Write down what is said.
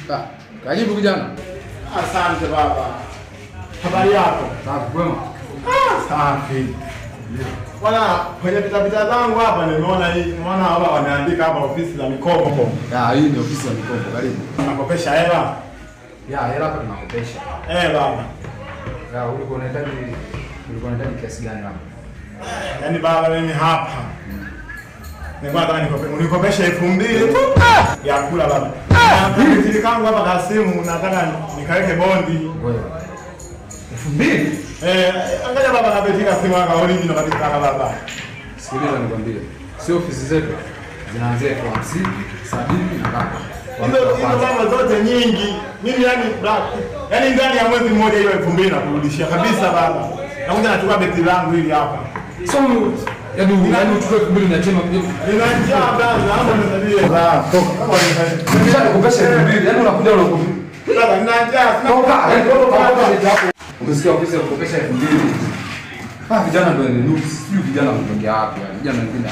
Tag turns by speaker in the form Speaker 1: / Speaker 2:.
Speaker 1: Ah, karibu kijana.
Speaker 2: Asante baba. Habari yako?
Speaker 1: Safi kwema.
Speaker 2: Safi. Bwana, kwenye pitapita zangu hapa nimeona hapa wameandika hapa ofisi za mikopo.
Speaker 1: Hii ni ofisi ya mikopo. Karibu.
Speaker 2: Unakopesha hela?
Speaker 1: Hela hapa tunakopesha.
Speaker 2: Baba.
Speaker 1: Ulikuwa unahitaji kiasi gani hapa?
Speaker 2: Yaani baba, mimi hapa nataka nikopeshe 2,000 tu ya kula baba. Kile kangu hapa kwa simu nataka nikaweke bondi.
Speaker 1: Wewe. 2,000?
Speaker 2: Angalia baba, kabetika simu yako original kabisa baba.
Speaker 1: Sikiliza nikwambie. Sio ofisi zetu zinaanzia kwa 50, 70 na baba.
Speaker 2: Hizo baba zote nyingi. Mimi yani ndani ya mwezi mmoja hiyo 2,000 nakurudishia kabisa baba. Nakuja nachukua beti langu hili hapa.
Speaker 1: So yaani uchukue 2,000 na chema mjini.
Speaker 2: Nina njaa baba, hapo nisaidie. Toka.
Speaker 1: Ukisha nikopesha 2,000, yaani unakuja unakuja.
Speaker 2: Baba, nina njaa.
Speaker 1: Toka. Umesikia ofisi ya kukopesha 2,000. Vijana ndio ni nusu. Sijui vijana wanatokea wapi. Vijana wengine